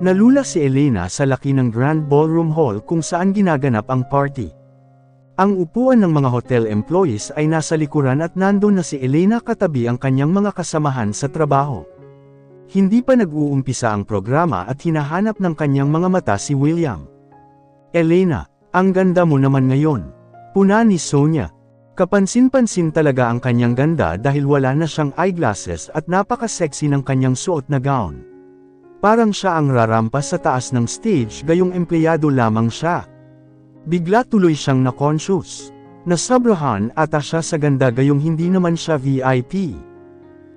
Nalula si Elena sa laki ng Grand Ballroom Hall kung saan ginaganap ang party. Ang upuan ng mga hotel employees ay nasa likuran at nandun na si Elena katabi ang kanyang mga kasamahan sa trabaho. Hindi pa nag-uumpisa ang programa at hinahanap ng kanyang mga mata si William. "Elena, ang ganda mo naman ngayon," puna ni Sonia. Kapansin-pansin talaga ang kanyang ganda dahil wala na siyang eyeglasses at napaka-sexy ng kanyang suot na gown. Parang siya ang rarampas sa taas ng stage gayong empleyado lamang siya. Bigla tuloy siyang na-conscious. Nasobrahan ata siya sa ganda gayong hindi naman siya VIP.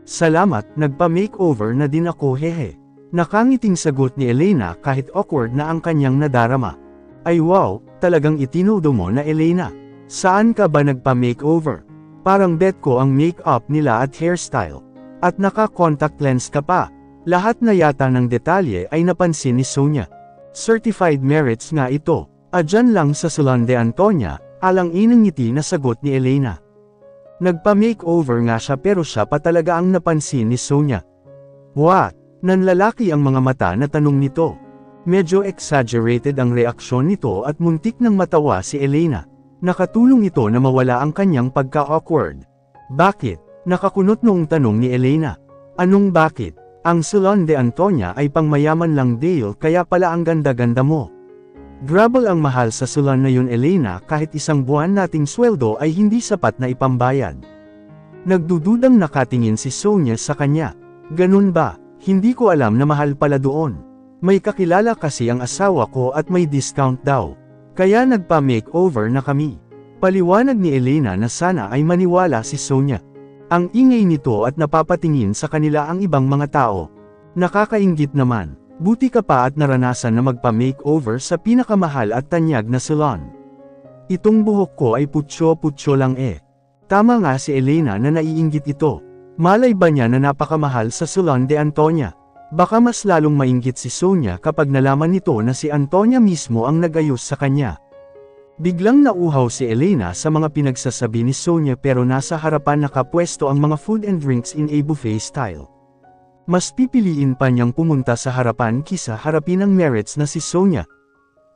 "Salamat, nagpa-makeover na din ako hehe." Nakangiting sagot ni Elena kahit awkward na ang kanyang nadarama. "Ay wow, talagang itinodo mo na Elena. Saan ka ba nagpa-makeover? Parang bet ko ang make-up nila at hairstyle. At naka-contact lens ka pa." Lahat na yata ng detalye ay napansin ni Sonia. "Certified merits nga ito. Adyan lang sa Salon de Antonia," alang-inang ngiti na sagot ni Elena. Nagpa-makeover nga siya pero siya pa talaga ang napansin ni Sonia. "What?" Nanlalaki ang mga mata na tanong nito. Medyo exaggerated ang reaksyon nito at muntik nang matawa si Elena. Nakatulong ito na mawala ang kanyang pagka-awkward. "Bakit?" Nakakunot noong tanong ni Elena. "Anong bakit? Ang Salon de Antonia ay pangmayaman lang deal kaya pala ang ganda-ganda mo. Grabe ang mahal sa salon na yun Elena, kahit isang buwan nating sweldo ay hindi sapat na ipambayad." Nagdududang nakatingin si Sonia sa kanya. "Ganun ba? Hindi ko alam na mahal pala doon. May kakilala kasi ang asawa ko at may discount daw. Kaya nagpa-makeover na kami." Paliwanag ni Elena na sana ay maniwala si Sonia. Ang ingay nito at napapatingin sa kanila ang ibang mga tao. Nakakainggit naman. Buti ka pa at naranasan na magpa-makeover sa pinakamahal at tanyag na salon. "Itong buhok ko ay putyo-putyo lang eh." Tama nga si Elena na naiinggit ito. Malay ba niya na napakamahal sa Salon de Antonia? Baka mas lalong mainggit si Sonia kapag nalaman nito na si Antonia mismo ang nag-ayos sa kanya. Biglang nauhaw si Elena sa mga pinagsasabi ni Sonia pero nasa harapan nakapwesto ang mga food and drinks in a buffet style. Mas pipiliin pa niyang pumunta sa harapan kisa harapin ang merits na si Sonia.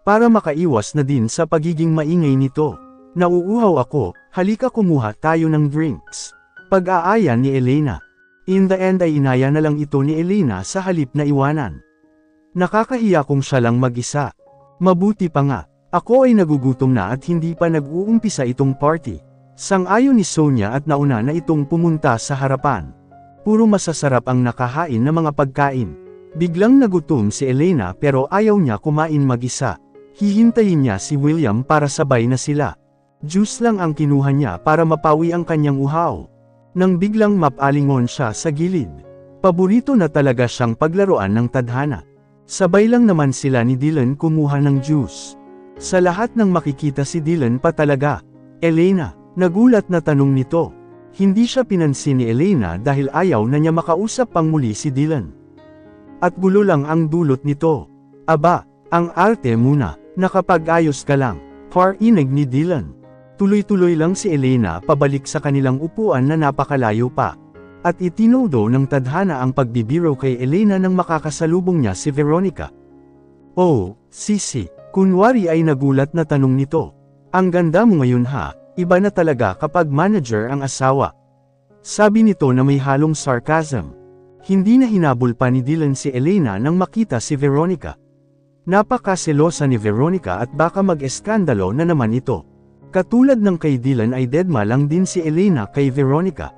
Para makaiwas na din sa pagiging maingay nito. "Nauuhaw ako, halika kumuha tayo ng drinks." Pag-aaya ni Elena. In the end ay inaya na lang ito ni Elena sa halip na iwanan. "Nakakahiya kung siya lang mag-isa. Mabuti pa nga, ako ay nagugutom na at hindi pa nag-uumpisa itong party." Sang-ayon ni Sonia at nauna na itong pumunta sa harapan. Puro masasarap ang nakahain na mga pagkain. Biglang nagutom si Elena pero ayaw niya kumain mag-isa. Hihintayin niya si William para sabay na sila. Juice lang ang kinuha niya para mapawi ang kanyang uhaw. Nang biglang mapalingon siya sa gilid. Paborito na talaga siyang paglaruan ng tadhana. Sabay lang naman sila ni Dylan kumuha ng juice. Sa lahat ng makikita si Dylan pa talaga. "Elena?" Nagulat na tanong nito. Hindi siya pinansin ni Elena dahil ayaw na niya makausap pang muli si Dylan. At gulo lang ang dulot nito. "Aba, ang arte muna, nakapag-ayos ka lang," parinig ni Dylan. Tuloy-tuloy lang si Elena pabalik sa kanilang upuan na napakalayo pa. At itinodo ng tadhana ang pagbibiro kay Elena nang makakasalubong niya si Veronica. "Oh, Sisi," kunwari ay nagulat na tanong nito. "Ang ganda mo ngayon ha, iba na talaga kapag manager ang asawa." Sabi nito na may halong sarcasm. Hindi na hinabol pa ni Dylan si Elena nang makita si Veronica. Napakaselosa ni Veronica at baka mag-eskandalo na naman ito. Katulad ng kay Dylan ay dedma lang din si Elena kay Veronica.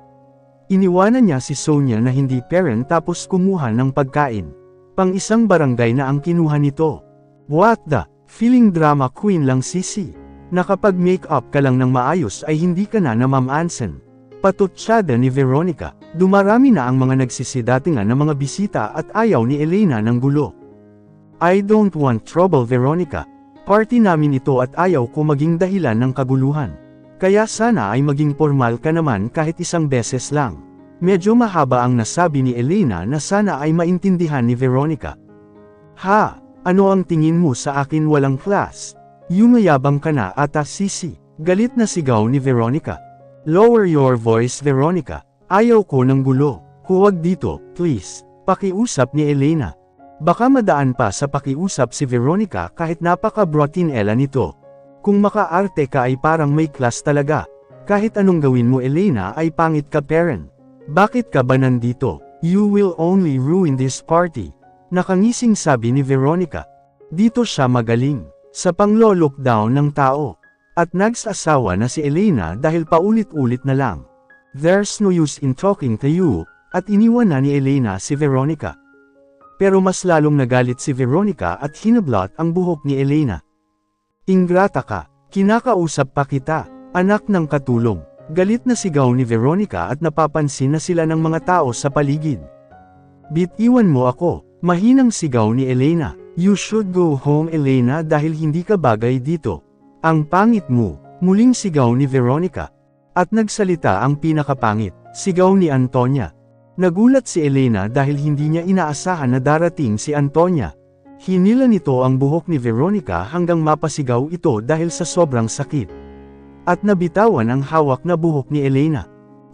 Iniwanan niya si Sonia na hindi parent tapos kumuha ng pagkain. Pang-isang barangay na ang kinuha nito. "What the? Feeling drama queen lang Sisi. Nakapag-make-up ka lang ng maayos ay hindi ka na mamamansin." Patutsyada ni Veronica. Dumarami na ang mga nagsisidatingan ng mga bisita at ayaw ni Elena ng gulo. "I don't want trouble Veronica. Party namin ito at ayaw ko maging dahilan ng kaguluhan. Kaya sana ay maging formal ka naman kahit isang beses lang." Medyo mahaba ang nasabi ni Elena na sana ay maintindihan ni Veronica. "Ha? Ano ang tingin mo sa akin walang class? Yumayabang ka na ata Sisi." Galit na sigaw ni Veronica. "Lower your voice Veronica. Ayaw ko ng gulo. Huwag dito, please." Pakiusap ni Elena. Baka madaan pa sa pakiusap si Veronica kahit napaka-brotinela nito. Kung makaarte ka ay parang may class talaga. Kahit anong gawin mo Elena ay pangit ka parent. Bakit ka ba nandito? You will only ruin this party. Nakangising sabi ni Veronica. Dito siya magaling. Sa panglo-lockdown ng tao. At nagsasawa na si Elena dahil paulit-ulit na lang. There's no use in talking to you. At iniwan na ni Elena si Veronica. Pero mas lalong nagalit si Veronica at hinablot ang buhok ni Elena. Ingrata ka. Kinakausap pa kita. Anak ng katulong. Galit na sigaw ni Veronica at napapansin na sila ng mga tao sa paligid. Bitiwan mo ako, mahinang sigaw ni Elena. You should go home Elena dahil hindi ka bagay dito. Ang pangit mo, muling sigaw ni Veronica. At nagsalita ang pinakapangit, sigaw ni Antonia. Nagulat si Elena dahil hindi niya inaasahan na darating si Antonia. Hinila nito ang buhok ni Veronica hanggang mapasigaw ito dahil sa sobrang sakit. At nabitawan ang hawak na buhok ni Elena.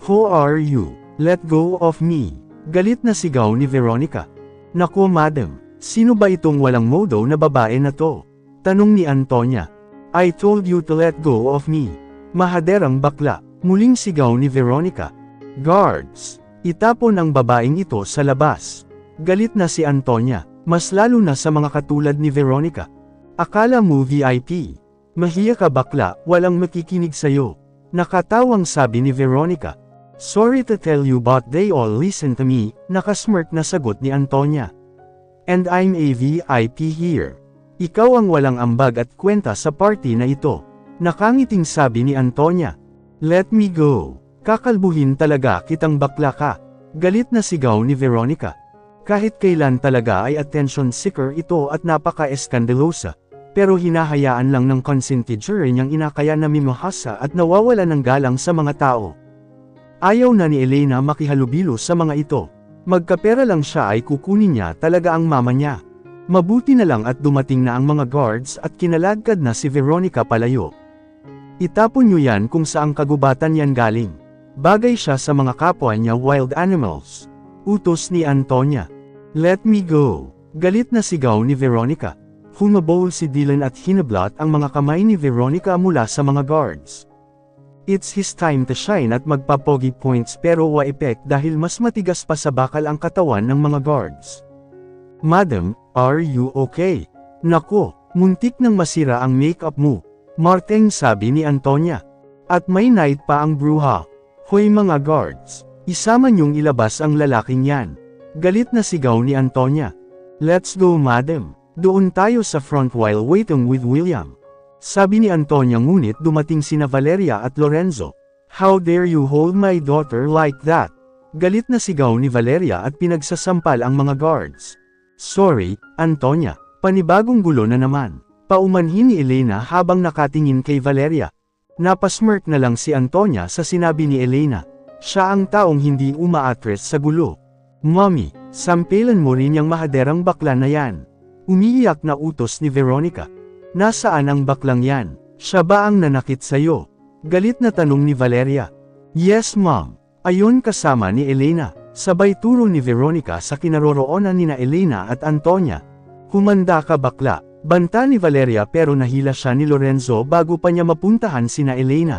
Who are you? Let go of me. Galit na sigaw ni Veronica. Naku madam, sino ba itong walang modo na babae na to? Tanong ni Antonia. I told you to let go of me. Mahaderang bakla, muling sigaw ni Veronica. Guards! Itapon ang babaeng ito sa labas. Galit na si Antonia, mas lalo na sa mga katulad ni Veronica. Akala mo VIP. Mahiya ka bakla, walang makikinig sayo. Nakatawang sabi ni Veronica. Sorry to tell you but they all listen to me, nakasmirk na sagot ni Antonia. And I'm a VIP here. Ikaw ang walang ambag at kwenta sa party na ito. Nakangiting sabi ni Antonia. Let me go. Kakalbuhin talaga kitang bakla ka. Galit na sigaw ni Veronica. Kahit kailan talaga ay attention seeker ito at napaka-eskandalusa. Pero hinahayaan lang ng consentiture niyang inakaya na mimahasa at nawawala ng galang sa mga tao. Ayaw na ni Elena makihalubilo sa mga ito. Magkapera lang siya ay kukunin niya talaga ang mama niya. Mabuti na lang at dumating na ang mga guards at kinalagkad na si Veronica palayo. Itapon niyo yan kung saang kagubatan yan galing. Bagay siya sa mga kapwa niya wild animals. Utos ni Antonia. Let me go. Galit na sigaw ni Veronica. Humabol si Dylan at hinablot ang mga kamay ni Veronica mula sa mga guards. It's his time to shine at magpapogi points pero wa-epek dahil mas matigas pa sa bakal ang katawan ng mga guards. Madam, are you okay? Nako, muntik nang masira ang makeup mo. Marteng sabi ni Antonia. At may night pa ang bruha. Hoy mga guards, isama niyong ilabas ang lalaking yan. Galit na sigaw ni Antonia. Let's go madam. Doon tayo sa front while waiting with William. Sabi ni Antonia ngunit dumating sina Valeria at Lorenzo. How dare you hold my daughter like that? Galit na sigaw ni Valeria at pinagsasampal ang mga guards. Sorry, Antonia, panibagong gulo na naman. Paumanhin ni Elena habang nakatingin kay Valeria. Napasmirk na lang si Antonia sa sinabi ni Elena. Siya ang taong hindi umaatres sa gulo. Mommy, sampelan mo rin yung mahaderang bakla na yan. Umiiyak na utos ni Veronica. Nasaan ang baklang yan? Siya ba ang nanakit sayo? Galit na tanong ni Valeria. Yes mom. Ayon kasama ni Elena. Sabay turo ni Veronica sa kinaroroonan nina Elena at Antonia. Humanda ka bakla. Banta ni Valeria pero nahila siya ni Lorenzo bago pa niya mapuntahan sina Elena.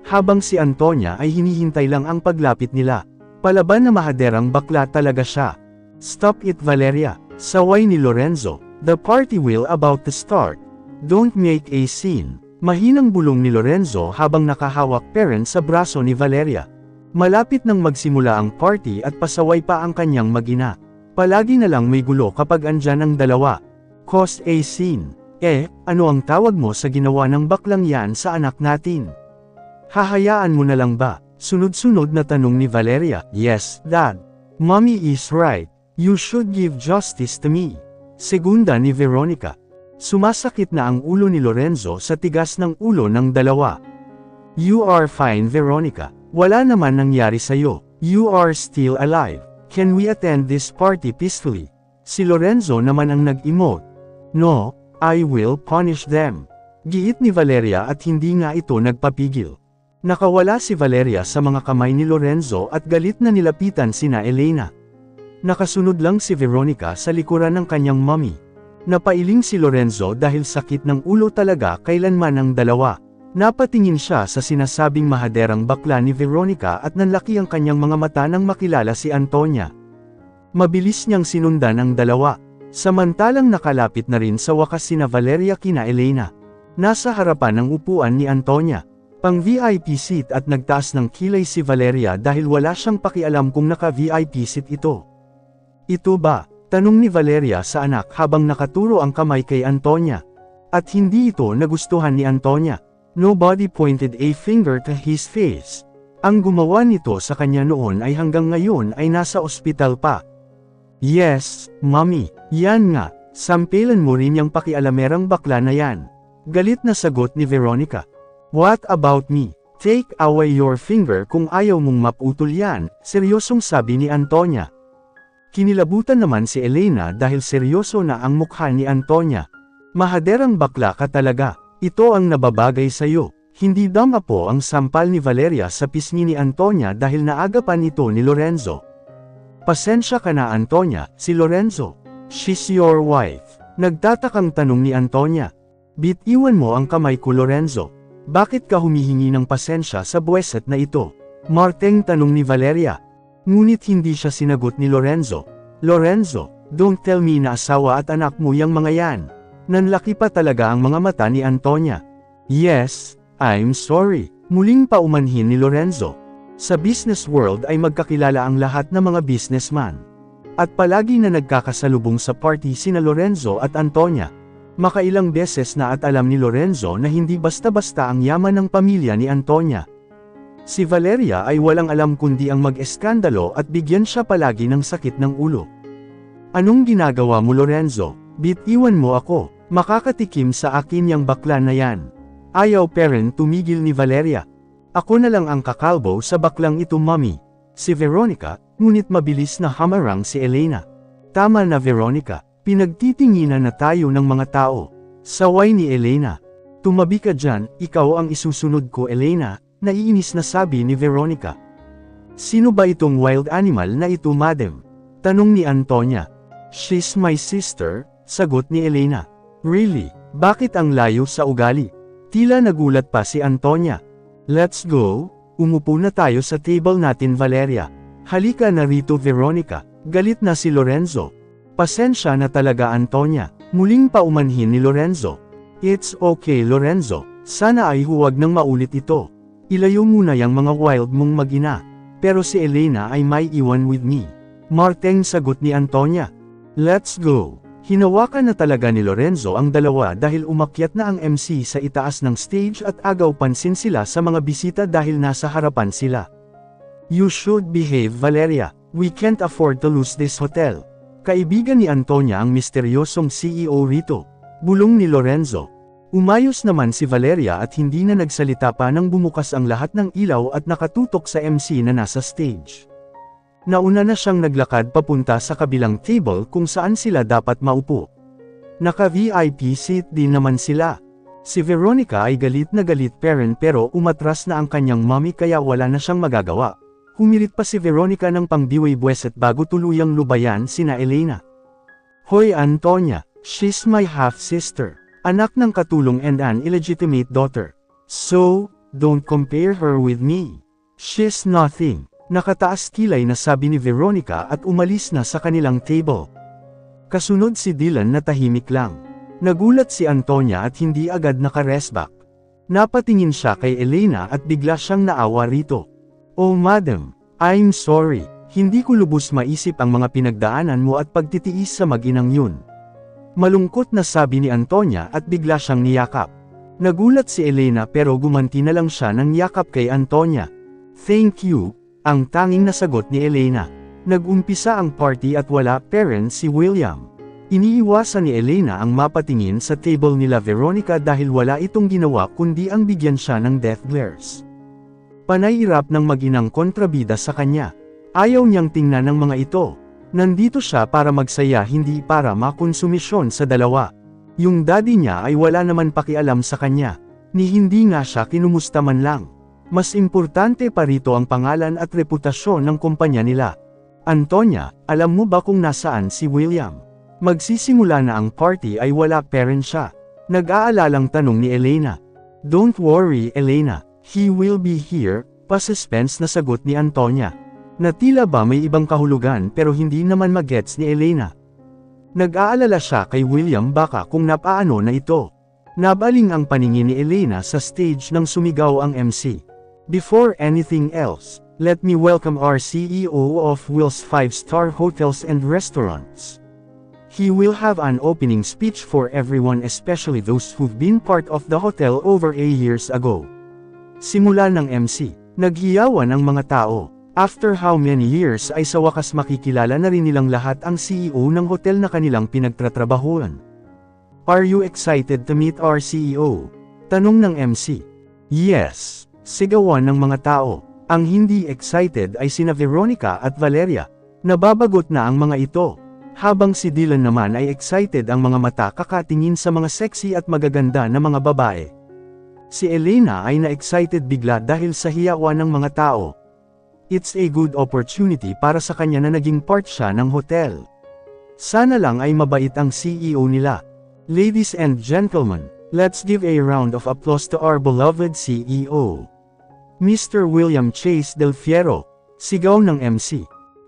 Habang si Antonia ay hinihintay lang ang paglapit nila. Palaban na mahaderang bakla talaga siya. Stop it Valeria. Saway ni Lorenzo. The party will about to start. Don't make a scene. Mahinang bulong ni Lorenzo habang nakahawak parent sa braso ni Valeria. Malapit nang magsimula ang party at pasaway pa ang kanyang mag-ina. Palagi na lang may gulo kapag andyan ang dalawa. Cause a scene. Ano ang tawag mo sa ginawa ng baklang yan sa anak natin? Hahayaan mo na lang ba? Sunod-sunod na tanong ni Valeria. Yes, Dad. Mommy is right. You should give justice to me. Segunda ni Veronica. Sumasakit na ang ulo ni Lorenzo sa tigas ng ulo ng dalawa. You are fine Veronica. Wala naman nangyari sa'yo. You are still alive. Can we attend this party peacefully? Si Lorenzo naman ang nag-emote. No, I will punish them. Giit ni Valeria at hindi nga ito nagpapigil. Nakawala si Valeria sa mga kamay ni Lorenzo at galit na nilapitan sina Elena. Nakasunod lang si Veronica sa likuran ng kanyang mommy. Napailing si Lorenzo dahil sakit ng ulo talaga kailanman ang dalawa. Napatingin siya sa sinasabing mahaderang bakla ni Veronica at nanlaki ang kanyang mga mata nang makilala si Antonia. Mabilis niyang sinundan ang dalawa. Samantalang nakalapit na rin sa wakas sina Valeria kina Elena. Nasa harapan ng upuan ni Antonia. Pang VIP seat at nagtaas ng kilay si Valeria dahil wala siyang pakialam kung naka-VIP seat ito. Ito ba? Tanong ni Valeria sa anak habang nakaturo ang kamay kay Antonia. At hindi ito nagustuhan ni Antonia. Nobody pointed a finger to his face. Ang gumawa nito sa kanya noon ay hanggang ngayon ay nasa ospital pa. Yes, mommy, yan nga, sampelan mo rin yung pakialamerang bakla na yan. Galit na sagot ni Veronica. What about me? Take away your finger kung ayaw mong maputol yan, seryosong sabi ni Antonia. Kinilabutan naman si Elena dahil seryoso na ang mukha ni Antonia. Mahaderang bakla ka talaga, ito ang nababagay sa'yo. Hindi dama po ang sampal ni Valeria sa pisngi ni Antonia dahil naagapan ito ni Lorenzo. Pasensya ka na Antonia, si Lorenzo. She's your wife. Nagtatakang tanong ni Antonia. Bitiwan mo ang kamay ko Lorenzo. Bakit ka humihingi ng pasensya sa buweset na ito? Marteng tanong ni Valeria. Ngunit hindi siya sinagot ni Lorenzo. Lorenzo, don't tell me na asawa at anak mo yang mga yan. Nanlaki pa talaga ang mga mata ni Antonia. Yes, I'm sorry. Muling paumanhin ni Lorenzo. Sa business world ay magkakilala ang lahat ng mga businessman. At palagi na nagkakasalubong sa party sina Lorenzo at Antonia. Makailang beses na at alam ni Lorenzo na hindi basta-basta ang yaman ng pamilya ni Antonia. Si Valeria ay walang alam kundi ang mag-eskandalo at bigyan siya palagi ng sakit ng ulo. Anong ginagawa mo Lorenzo? Bitiwan mo ako, makakatikim sa akin yang bakla na yan. Ayaw parent tumigil ni Valeria. Ako na lang ang kakalbo sa baklang ito mommy. Si Veronica, ngunit mabilis na hamarang si Elena. Tama na Veronica, pinagtitinginan na tayo ng mga tao. Saway ni Elena. Tumabi ka dyan, ikaw ang isusunod ko Elena. Naiinis na sabi ni Veronica. Sino ba itong wild animal na ito madam? Tanong ni Antonia. She's my sister, sagot ni Elena. Really? Bakit ang layo sa ugali? Tila nagulat pa si Antonia. Let's go, umupo na tayo sa table natin Valeria. Halika na rito Veronica, galit na si Lorenzo. Pasensya na talaga Antonia, muling paumanhin ni Lorenzo. It's okay Lorenzo, sana ay huwag nang maulit ito. Ilayo muna yang mga wild mong mag-ina. Pero si Elena ay may iwan with me. Marteng sagot ni Antonia. Let's go. Hinawakan na talaga ni Lorenzo ang dalawa dahil umakyat na ang MC sa itaas ng stage at agaw pansin sila sa mga bisita dahil nasa harapan sila. You should behave Valeria. We can't afford to lose this hotel. Kaibigan ni Antonia ang misteryosong CEO rito. Bulong ni Lorenzo. Umayos naman si Valeria at hindi na nagsalita pa nang bumukas ang lahat ng ilaw at nakatutok sa MC na nasa stage. Nauna na siyang naglakad papunta sa kabilang table kung saan sila dapat maupo. Naka-VIP seat din naman sila. Si Veronica ay galit na galit parent pero umatras na ang kanyang mommy kaya wala na siyang magagawa. Humirit pa si Veronica ng pangbiway-bweset bago tuluyang lubayan sina Elena. Hoy Antonia, she's my half-sister. Anak ng katulong and an illegitimate daughter. So, don't compare her with me. She's nothing. Nakataas kilay na sabi ni Veronica at umalis na sa kanilang table. Kasunod si Dylan na tahimik lang. Nagulat si Antonia at hindi agad naka-restback. Napatingin siya kay Elena at bigla siyang naawa rito. Oh madam, I'm sorry. Hindi ko lubos maisip ang mga pinagdaanan mo at pagtitiis sa mag-inang yun. Malungkot na sabi ni Antonia at bigla siyang niyakap. Nagulat si Elena pero gumanti na lang siya ng yakap kay Antonia. Thank you, ang tanging nasagot ni Elena. Nag-umpisa ang party at wala parent si William. Iniiwasan ni Elena ang mapatingin sa table nila Veronica dahil wala itong ginawa kundi ang bigyan siya ng death glares. Panay-irap ng mag-inang kontrabida sa kanya. Ayaw niyang tingnan ng mga ito. Nandito siya para magsaya hindi para makonsumisyon sa dalawa. Yung daddy niya ay wala naman pakialam sa kanya. Ni hindi nga siya kinumusta man lang. Mas importante pa rito ang pangalan at reputasyon ng kumpanya nila. Antonia, alam mo ba kung nasaan si William? Magsisimula na ang party ay wala pa rin siya. Nag-aalalang tanong ni Elena. Don't worry Elena, he will be here, pa-suspense na sagot ni Antonia. Na tila ba may ibang kahulugan pero hindi naman magets ni Elena. Nag-aalala siya kay William baka kung napaano na ito. Nabaling ang paningin ni Elena sa stage nang sumigaw ang MC. Before anything else, let me welcome our CEO of Will's 5-Star Hotels and Restaurants. He will have an opening speech for everyone, especially those who've been part of the hotel over 8 years ago. Simula ng MC, naghiyawan ang mga tao. After how many years ay sa wakas makikilala na rin nilang lahat ang CEO ng hotel na kanilang pinagtatrabahuan. Are you excited to meet our CEO? Tanong ng MC. Yes, sigawan ng mga tao. Ang hindi excited ay sina Veronica at Valeria. Nababagot na ang mga ito. Habang si Dylan naman ay excited, ang mga mata kakatingin sa mga sexy at magaganda na mga babae. Si Elena ay na-excited bigla dahil sa hiyawan ng mga tao. It's a good opportunity para sa kanya na naging part siya ng hotel. Sana lang ay mabait ang CEO nila. Ladies and gentlemen, let's give a round of applause to our beloved CEO. Mr. William Chase Del Fierro, sigaw ng MC.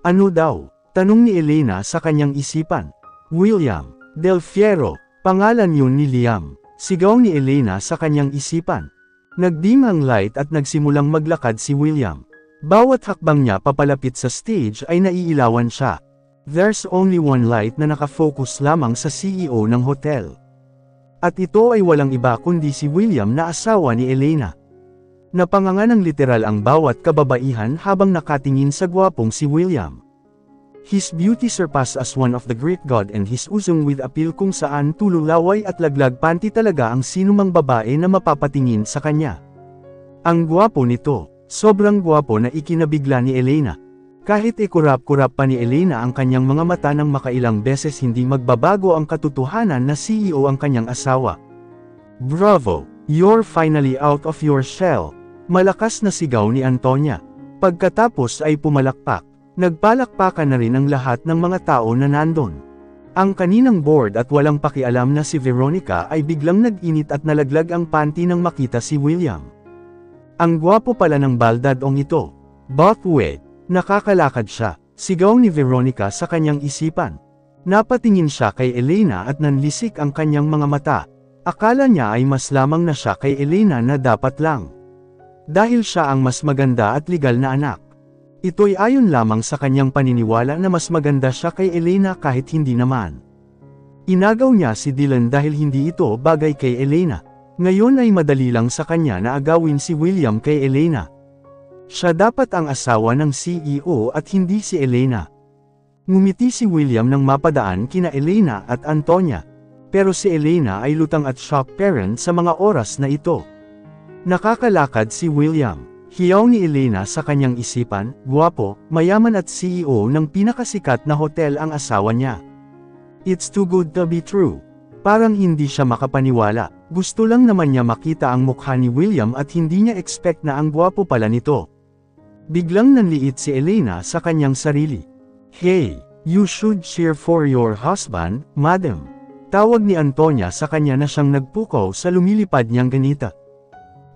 Ano daw? Tanong ni Elena sa kanyang isipan. William Del Fierro, pangalan yun ni Liam. Sigaw ni Elena sa kanyang isipan. Nagdim ang light at nagsimulang maglakad si William. Bawat hakbang niya papalapit sa stage ay naiilawan siya. There's only one light na nakafocus lamang sa CEO ng hotel. At ito ay walang iba kundi si William na asawa ni Elena. Napanganga ng literal ang bawat kababaihan habang nakatingin sa gwapong si William. His beauty surpassed as one of the Greek god, and his usong with appeal kung saan tululaway at laglag panty talaga ang sinumang babae na mapapatingin sa kanya. Ang gwapo nito, sobrang gwapo na ikinabigla ni Elena. Kahit ikurap-kurap pa ni Elena ang kanyang mga mata nang makailang beses hindi magbabago ang katotohanan na CEO ang kanyang asawa. Bravo! You're finally out of your shell! Malakas na sigaw ni Antonia. Pagkatapos ay pumalakpak. Nagpalakpakan na rin ang lahat ng mga tao na nandon. Ang kaninang bored at walang pakialam na si Veronica ay biglang nag-init at nalaglag ang panty nang makita si William. Ang gwapo pala ng baldadong ito. But wait, nakakalakad siya, sigaw ni Veronica sa kanyang isipan. Napatingin siya kay Elena at nanlisik ang kanyang mga mata. Akala niya ay mas lamang na siya kay Elena na dapat lang. Dahil siya ang mas maganda at legal na anak. Ito'y ayon lamang sa kanyang paniniwala na mas maganda siya kay Elena kahit hindi naman. Inagaw niya si Dylan dahil hindi ito bagay kay Elena. Ngayon ay madali lang sa kanya na agawin si William kay Elena. Siya dapat ang asawa ng CEO at hindi si Elena. Ngumiti si William nang mapadaan kina Elena at Antonia. Pero si Elena ay lutang at shock parent sa mga oras na ito. Nakakalakad si William. Hiyaw ni Elena sa kanyang isipan, gwapo, mayaman at CEO ng pinakasikat na hotel ang asawa niya. It's too good to be true. Parang hindi siya makapaniwala. Gusto lang naman niya makita ang mukha ni William at hindi niya expect na ang gwapo pala nito. Biglang nanliit si Elena sa kanyang sarili. Hey, you should cheer for your husband, madam. Tawag ni Antonia sa kanya na siyang nagpukaw sa lumilipad niyang ganita.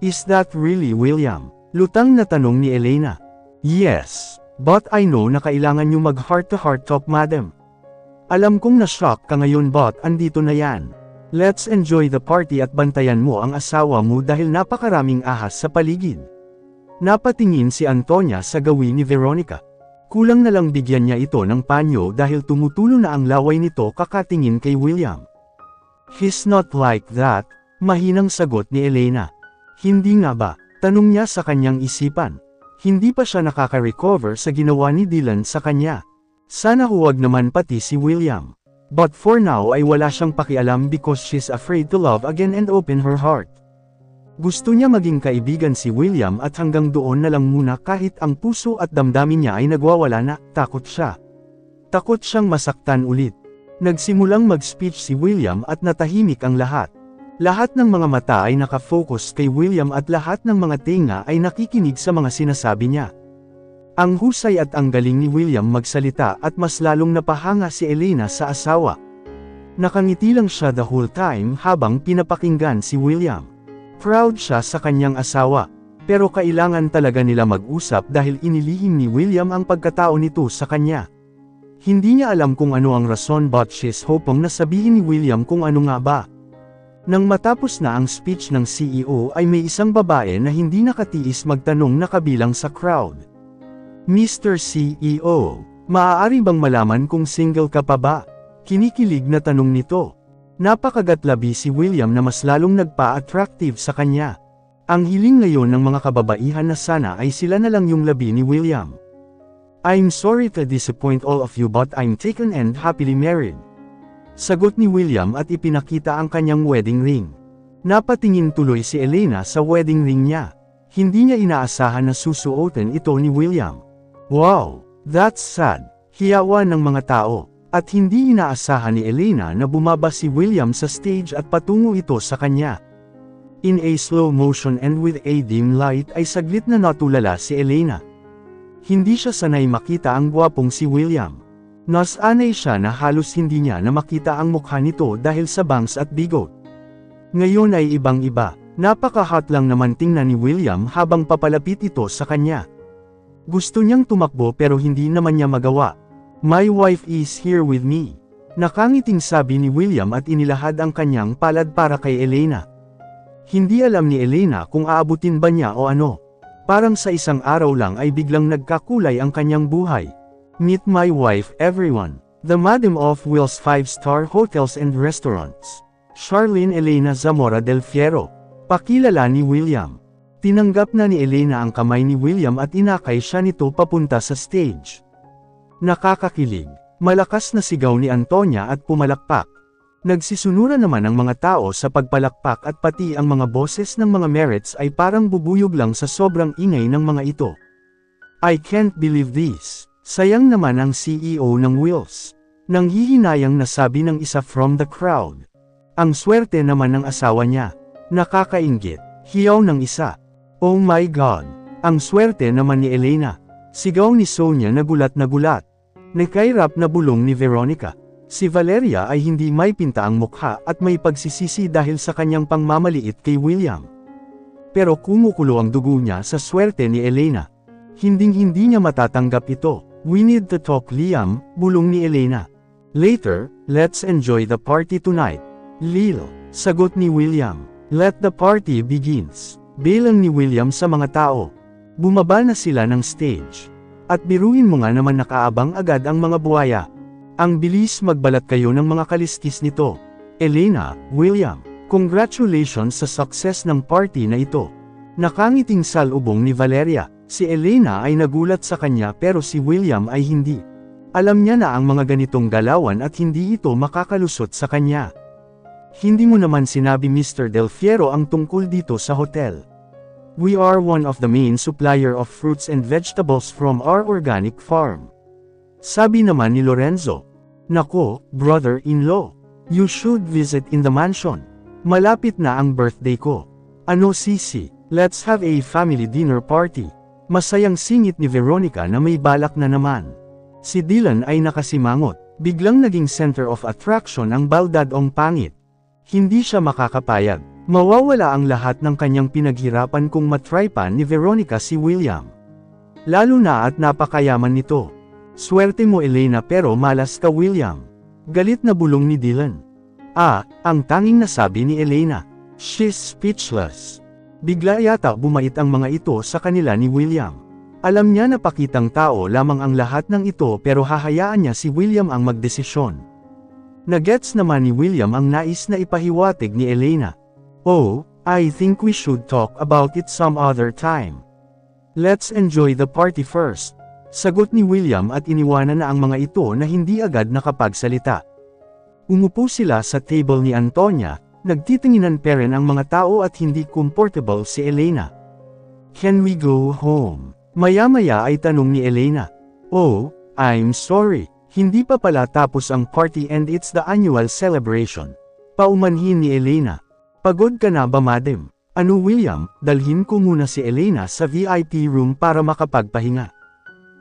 Is that really William? Lutang na tanong ni Elena. Yes, but I know na kailangan niyo mag heart-to-heart talk, madam. Alam kong na-shock ka ngayon but andito na yan. Let's enjoy the party at bantayan mo ang asawa mo dahil napakaraming ahas sa paligid. Napatingin si Antonia sa gawin ni Veronica. Kulang na lang bigyan niya ito ng panyo dahil tumutulo na ang laway nito kakatingin kay William. He's not like that, mahinang sagot ni Elena. Hindi nga ba? Tanong niya sa kanyang isipan. Hindi pa siya nakaka-recover sa ginawa ni Dylan sa kanya. Sana huwag naman pati si William. But for now ay wala siyang pakialam because she's afraid to love again and open her heart. Gusto niya maging kaibigan si William at hanggang doon na lang muna kahit ang puso at damdamin niya ay nagwawala na, takot siya. Takot siyang masaktan ulit. Nagsimulang mag-speech si William at natahimik ang lahat. Lahat ng mga mata ay nakafocus kay William at lahat ng mga tenga ay nakikinig sa mga sinasabi niya. Ang husay at ang galing ni William magsalita at mas lalong napahanga si Elena sa asawa. Nakangiti lang siya the whole time habang pinapakinggan si William. Proud siya sa kanyang asawa. Pero kailangan talaga nila mag-usap dahil inilihim ni William ang pagkatao nito sa kanya. Hindi niya alam kung ano ang rason but she's hoping na sabihin ni William kung ano nga ba. Nang matapos na ang speech ng CEO ay may isang babae na hindi nakatiis magtanong na kabilang sa crowd. Mr. CEO, maaari bang malaman kung single ka pa ba? Kinikilig na tanong nito. Napakagatlabi si William na mas lalong nagpa-attractive sa kanya. Ang hiling ngayon ng mga kababaihan na sana ay sila na lang yung labi ni William. I'm sorry to disappoint all of you but I'm taken and happily married. Sagot ni William at ipinakita ang kanyang wedding ring. Napatingin tuloy si Elena sa wedding ring niya. Hindi niya inaasahan na susuotin ito ni William. Wow, that's sad. Hiyawan ng mga tao. At hindi inaasahan ni Elena na bumaba si William sa stage at patungo ito sa kanya. In a slow motion and with a dim light ay saglit na natulala si Elena. Hindi siya sanay makita ang gwapong si William. Nasanay siya na halos hindi niya na makita ang mukha nito dahil sa bangs at bigot. Ngayon ay ibang-iba. Napaka-hot lang naman tingnan ni William habang papalapit ito sa kanya. Gusto niyang tumakbo pero hindi naman niya magawa. My wife is here with me. Nakangiting sabi ni William at inilahad ang kanyang palad para kay Elena. Hindi alam ni Elena kung aabutin ba niya o ano. Parang sa isang araw lang ay biglang nagkakulay ang kanyang buhay. Meet my wife everyone. The Madam of Will's 5-star hotels and restaurants. Charlene Elena Zamora del Fiero. Pakilala ni William. Tinanggap na ni Elena ang kamay ni William at inakay siya nito papunta sa stage. Nakakakilig. Malakas na sigaw ni Antonia at pumalakpak. Nagsisunuran naman ang mga tao sa pagpalakpak at pati ang mga boses ng mga merits ay parang bubuyog lang sa sobrang ingay ng mga ito. I can't believe this. Sayang naman ang CEO ng Wills. Nanghihinayang na sabi ng isa from the crowd. Ang swerte naman ng asawa niya. Nakakainggit. Hiyaw ng isa. Oh my God! Ang swerte naman ni Elena. Sigaw ni Sonia na gulat na gulat. Nakairap na bulong ni Veronica. Si Valeria ay hindi may pinta ang mukha at may pagsisisi dahil sa kanyang pangmamaliit kay William. Pero kumukulo ang dugo niya sa swerte ni Elena. Hinding-hindi niya matatanggap ito. We need to talk, Liam, bulong ni Elena. Later, let's enjoy the party tonight. Lil, sagot ni William. Let the party begins. Bilang ni William sa mga tao. Bumaba na sila ng stage. At biruin mo nga naman nakaabang agad ang mga buhaya. Ang bilis magbalat kayo ng mga kaliskis nito. Elena, William, congratulations sa success ng party na ito. Nakangiting salubong ni Valeria. Si Elena ay nagulat sa kanya pero si William ay hindi. Alam niya na ang mga ganitong galawan at hindi ito makakalusot sa kanya. Hindi mo naman sinabi Mr. Del Fiero ang tungkol dito sa hotel. We are one of the main supplier of fruits and vegetables from our organic farm. Sabi naman ni Lorenzo. Nako, brother-in-law. You should visit in the mansion. Malapit na ang birthday ko. Ano sisi, let's have a family dinner party. Masayang singit ni Veronica na may balak na naman. Si Dylan ay nakasimangot. Biglang naging center of attraction ang baldadong pangit. Hindi siya makakapayag. Mawawala ang lahat ng kanyang pinaghirapan kung matry pa ni Veronica si William. Lalo na at napakayaman nito. Swerte mo Elena pero malas ka William. Galit na bulong ni Dylan. Ang tanging nasabi ni Elena. She's speechless. Bigla yata bumait ang mga ito sa kanila ni William. Alam niya na pakitang tao lamang ang lahat ng ito pero hahayaan niya si William ang magdesisyon. Nagets naman ni William ang nais na ipahiwatig ni Elena. Oh, I think we should talk about it some other time. Let's enjoy the party first. Sagot ni William at iniwanan na ang mga ito na hindi agad nakapagsalita. Umupo sila sa table ni Antonia, nagtitinginan pa rin ang mga tao at hindi comfortable si Elena. Can we go home? Maya-maya ay tanong ni Elena. Oh, I'm sorry. Hindi pa pala tapos ang party and it's the annual celebration. Paumanhin ni Elena. Pagod ka na ba madam? Ano William, dalhin ko muna si Elena sa VIP room para makapagpahinga.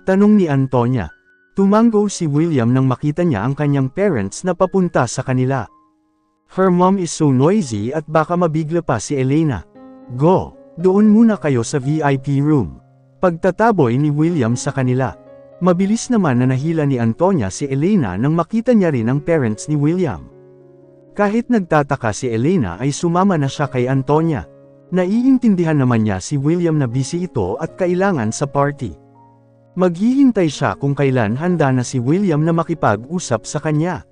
Tanong ni Antonia. Tumango si William nang makita niya ang kanyang parents na papunta sa kanila. Her mom is so noisy at baka mabigla pa si Elena. Go, doon muna kayo sa VIP room. Pagtataboy ni William sa kanila. Mabilis naman na nahila ni Antonia si Elena nang makita niya rin ang parents ni William. Kahit nagtataka si Elena ay sumama na siya kay Antonia. Naiintindihan naman niya si William na busy ito at kailangan sa party. Maghihintay siya kung kailan handa na si William na makipag-usap sa kanya.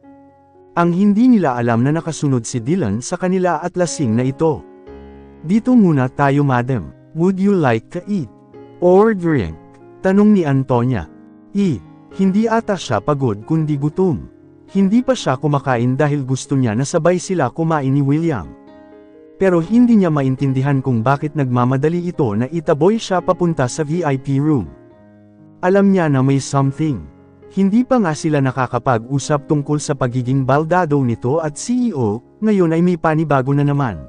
Ang hindi nila alam na nakasunod si Dylan sa kanila at lasing na ito. Dito muna tayo madam, would you like to eat? Or drink? Tanong ni Antonia. Hindi ata siya pagod kundi gutom. Hindi pa siya kumakain dahil gusto niya na sabay sila kumain ni William. Pero hindi niya maintindihan kung bakit nagmamadali ito na itaboy siya papunta sa VIP room. Alam niya na may something. Hindi pa nga sila nakakapag-usap tungkol sa pagiging baldado nito at CEO, ngayon ay may panibago na naman.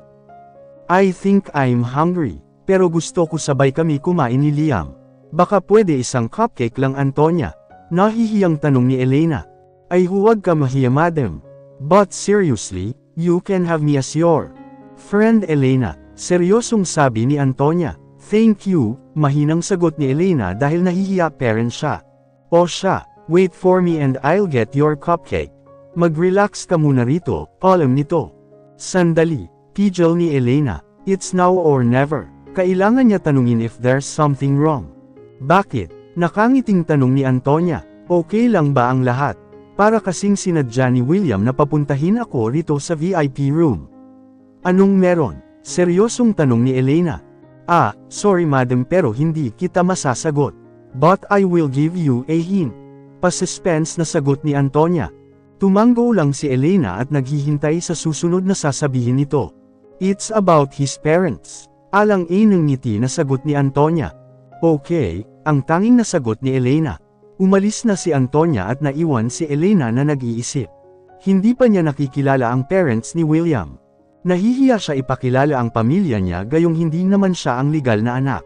I think I'm hungry, pero gusto ko sabay kami kumain ni Liam. Baka pwede isang cupcake lang Antonia. Nahihiyang tanong ni Elena. Ay huwag ka mahiya madam. But seriously, you can have me as your friend Elena. Seryosong sabi ni Antonia. Thank you, mahinang sagot ni Elena dahil nahihiya parent siya. O siya, wait for me and I'll get your cupcake. Mag-relax ka muna rito, alam nito. Sandali, pidgel ni Elena. It's now or never. Kailangan niya tanungin if there's something wrong. Bakit? Nakangiting tanong ni Antonia. Okay lang ba ang lahat? Para kasing sinadya ni William na papuntahin ako rito sa VIP room. Anong meron? Seryosong tanong ni Elena. Sorry madam pero hindi kita masasagot. But I will give you a hint. Pa-suspense na sagot ni Antonia. Tumango lang si Elena at naghihintay sa susunod na sasabihin nito. It's about his parents. Alang-alang ng ngiti na sagot ni Antonia. Okay, ang tanging nasagot ni Elena. Umalis na si Antonia at naiwan si Elena na nag-iisip. Hindi pa niya nakikilala ang parents ni William. Nahihiya siya ipakilala ang pamilya niya gayong hindi naman siya ang legal na anak.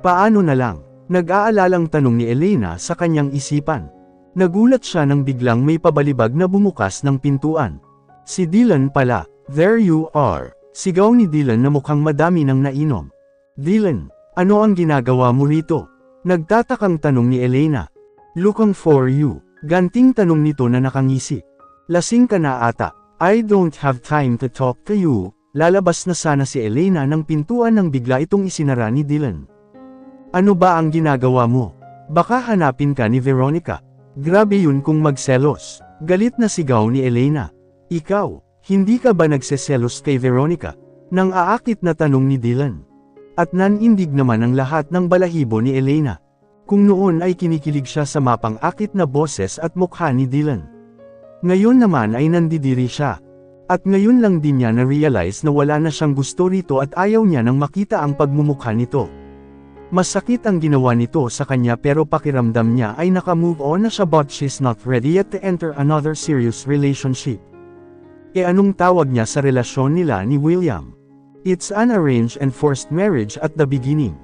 Paano na lang? Nag-aalalang tanong ni Elena sa kanyang isipan. Nagulat siya nang biglang may pabalibag na bumukas ng pintuan. Si Dylan pala. There you are. Sigaw ni Dylan na mukhang madami nang nainom. Dylan, ano ang ginagawa mo rito? Nagtatakang tanong ni Elena. Looking for you. Ganting tanong nito na nakangisi. Lasing ka na ata. I don't have time to talk to you. Lalabas na sana si Elena ng pintuan nang bigla itong isinara ni Dylan. Ano ba ang ginagawa mo? Baka hanapin ka ni Veronica. Grabe yun kung magselos. Galit na sigaw ni Elena. Ikaw, hindi ka ba nagseselos kay Veronica? Nang aakit na tanong ni Dylan. At nanindig naman ang lahat ng balahibo ni Elena. Kung noon ay kinikilig siya sa mapang-akit na boses at mukha ni Dylan. Ngayon naman ay nandidiri siya. At ngayon lang din niya na-realize na wala na siyang gusto rito at ayaw niya nang makita ang pagmumukha nito. Masakit ang ginawa nito sa kanya pero pakiramdam niya ay naka-move on na siya but she's not ready yet to enter another serious relationship. Anong tawag niya sa relasyon nila ni William? It's an arranged and forced marriage at the beginning.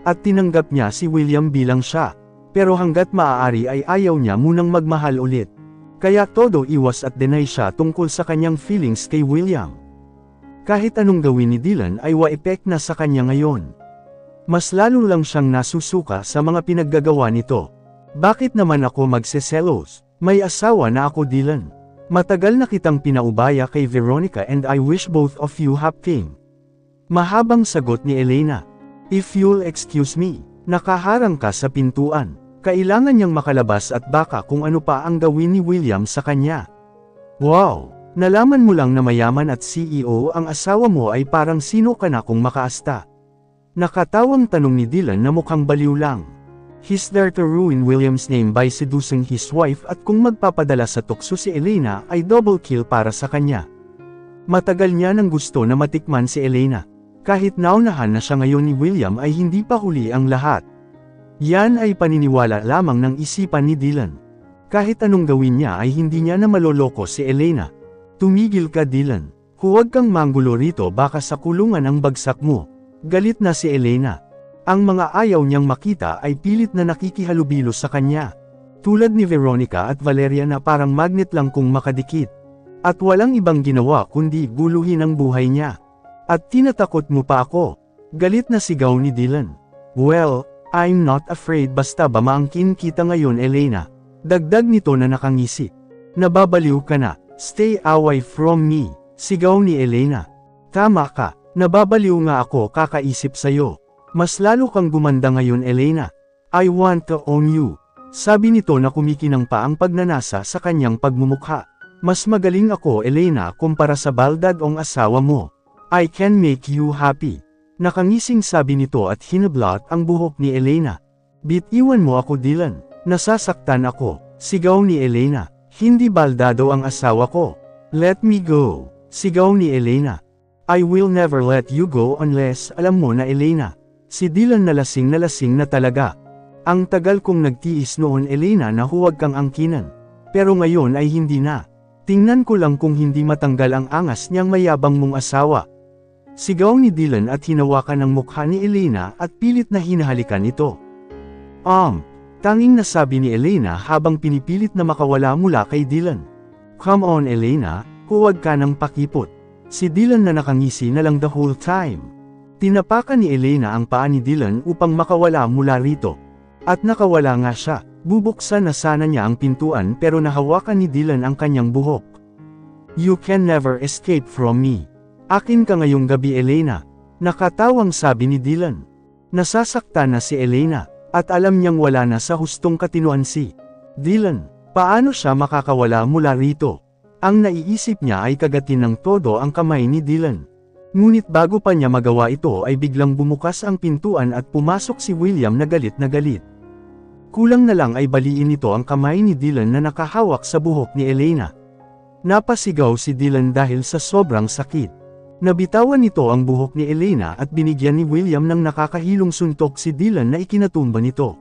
At tinanggap niya si William bilang siya. Pero hanggat maaari ay ayaw niya munang magmahal ulit. Kaya todo iwas at deny siya tungkol sa kanyang feelings kay William. Kahit anong gawin ni Dylan ay wa-epek na sa kanya ngayon. Mas lalo lang siyang nasusuka sa mga pinaggagawa nito. Bakit naman ako magseselos? May asawa na ako Dylan. Matagal na kitang pinaubaya kay Veronica and I wish both of you happy. Mahabang sagot ni Elena. If you'll excuse me, nakaharang ka sa pintuan. Kailangan niyang makalabas at baka kung ano pa ang gawin ni William sa kanya. Wow! Nalaman mo lang na mayaman at CEO ang asawa mo ay parang sino ka na kung makaasta. Nakatawang tanong ni Dylan na mukhang baliw lang. He's there to ruin William's name by seducing his wife at kung magpapadala sa tukso si Elena ay double kill para sa kanya. Matagal niya nang gusto na matikman si Elena. Kahit naunahan na siya ngayon ni William ay hindi pa huli ang lahat. Yan ay paniniwala lamang ng isipan ni Dylan. Kahit anong gawin niya ay hindi niya na maloloko si Elena. Tumigil ka Dylan. Huwag kang manggulo rito baka sa kulungan ang bagsak mo. Galit na si Elena. Ang mga ayaw niyang makita ay pilit na nakikihalubilo sa kanya. Tulad ni Veronica at Valeria na parang magnet lang kung makadikit. At walang ibang ginawa kundi guluhin ang buhay niya. At tinatakot mo pa ako. Galit na sigaw ni Dylan. Well, I'm not afraid basta ba maangkin kita ngayon Elena. Dagdag nito na nakangisi. Nababaliw ka na. Stay away from me. Sigaw ni Elena. Tama ka. Nababaliw nga ako kakaisip sayo. Mas lalo kang gumanda ngayon Elena. I want to own you. Sabi nito na kumikinang pa ang pagnanasa sa kanyang pagmumukha. Mas magaling ako Elena kumpara sa baldadong asawa mo. I can make you happy. Nakangising sabi nito at hinablot ang buhok ni Elena. Bitiwan mo ako Dylan. Nasasaktan ako. Sigaw ni Elena. Hindi baldado ang asawa ko. Let me go. Sigaw ni Elena. I will never let you go unless alam mo na Elena. Si Dylan na lasing na talaga. Ang tagal kong nagtiis noon Elena na huwag kang angkinan. Pero ngayon ay hindi na. Tingnan ko lang kung hindi matanggal ang angas niyang mayabang mong asawa. Sigaw ni Dylan at hinawakan ang mukha ni Elena at pilit na hinahalikan ito. Tanging nasabi ni Elena habang pinipilit na makawala mula kay Dylan. Come on Elena, huwag ka nang pakipot. Si Dylan na nakangisi na lang the whole time. Tinapakan ni Elena ang paa ni Dylan upang makawala mula rito. At nakawala nga siya. Bubuksan na sana niya ang pintuan pero nahawakan ni Dylan ang kanyang buhok. You can never escape from me. Akin ka ngayong gabi Elena. Nakatawang sabi ni Dylan. Nasasaktan na si Elena. At alam niyang wala na sa hustong katinuan si Dylan. Paano siya makakawala mula rito? Ang naiisip niya ay kagatin ng todo ang kamay ni Dylan. Ngunit bago pa niya magawa ito ay biglang bumukas ang pintuan at pumasok si William na galit na galit. Kulang na lang ay baliin nito ang kamay ni Dylan na nakahawak sa buhok ni Elena. Napasigaw si Dylan dahil sa sobrang sakit. Nabitawan nito ang buhok ni Elena at binigyan ni William ng nakakahilong suntok si Dylan na ikinatumba nito.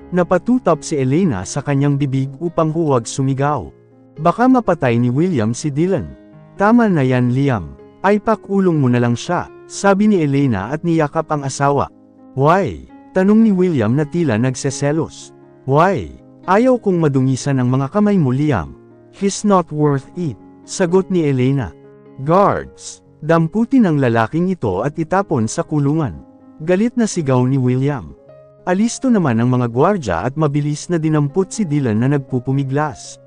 Napatutop si Elena sa kanyang bibig upang huwag sumigaw. Baka mapatay ni William si Dylan. Tama na yan Liam. Ay pakulong mo na lang siya, sabi ni Elena at niyakap ang asawa. Why? Tanong ni William na tila nagseselos. Why? Ayaw kong madungisan ang mga kamay mo Liam. He's not worth it, sagot ni Elena. Guards! Damputin ang lalaking ito at itapon sa kulungan. Galit na sigaw ni William. Alisto naman ang mga gwardya at mabilis na dinampot si Dylan na nagpupumiglas.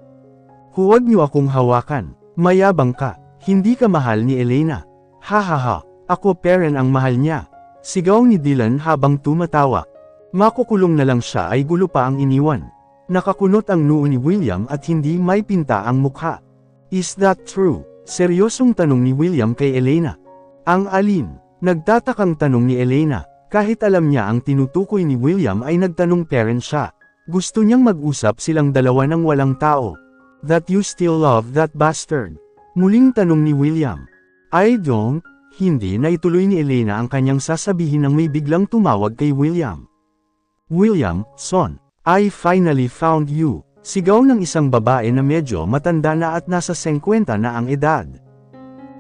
Huwag niyo akong hawakan. Mayabang ka. Hindi ka mahal ni Elena. Hahaha. Ako Perren ang mahal niya. Sigaw ni Dylan habang tumatawa. Makukulong na lang siya ay gulo pa ang iniwan. Nakakunot ang noo ni William at hindi may pinta ang mukha. Is that true? Seryosong tanong ni William kay Elena. Ang alin? Nagtatakang tanong ni Elena. Kahit alam niya ang tinutukoy ni William ay nagtanong Perren siya. Gusto niyang mag-usap silang dalawa ng walang tao. That you still love that bastard? Muling tanong ni William. I don't. Hindi na ituloy ni Elena ang kanyang sasabihin nang may biglang tumawag kay William. William, son, I finally found you. Sigaw ng isang babae na medyo matanda na at nasa 50 na ang edad.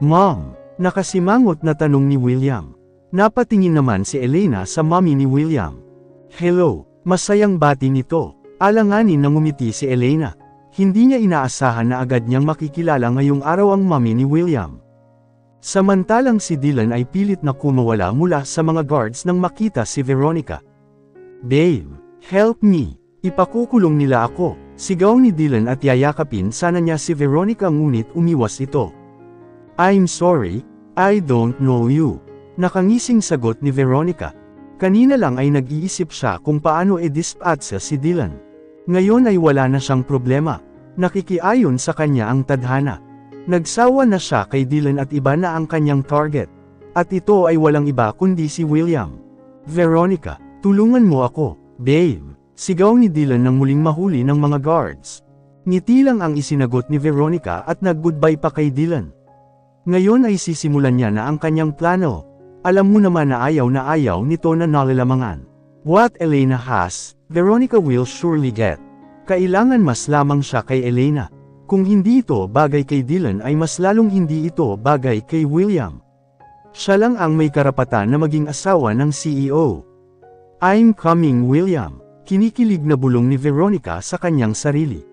Mom, nakasimangot na tanong ni William. Napatingin naman si Elena sa mommy ni William. Hello, masayang bati nito. Alanganin na ngumiti si Elena. Hindi niya inaasahan na agad niyang makikilala ngayong araw ang mommy ni William. Samantalang si Dylan ay pilit na kumawala mula sa mga guards nang makita si Veronica. Babe, help me. Ipakukulong nila ako. Sigaw ni Dylan at yayakapin sana niya si Veronica ngunit umiwas ito. I'm sorry, I don't know you. Nakangising sagot ni Veronica. Kanina lang ay nag-iisip siya kung paano i-dispatch si Dylan. Ngayon ay wala na siyang problema. Nakikiayon sa kanya ang tadhana. Nagsawa na siya kay Dylan at iba na ang kanyang target. At ito ay walang iba kundi si William. Veronica, tulungan mo ako, babe. Sigaw ni Dylan nang muling mahuli ng mga guards. Ngiti lang ang isinagot ni Veronica at nag-goodbye pa kay Dylan. Ngayon ay sisimulan niya na ang kanyang plano. Alam mo naman na ayaw nito na nalalamangan. What Elena has, Veronica will surely get. Kailangan mas lamang siya kay Elena. Kung hindi ito bagay kay Dylan ay mas lalong hindi ito bagay kay William. Siya lang ang may karapatan na maging asawa ng CEO. I'm coming, William. Kinikilig na bulong ni Veronica sa kanyang sarili.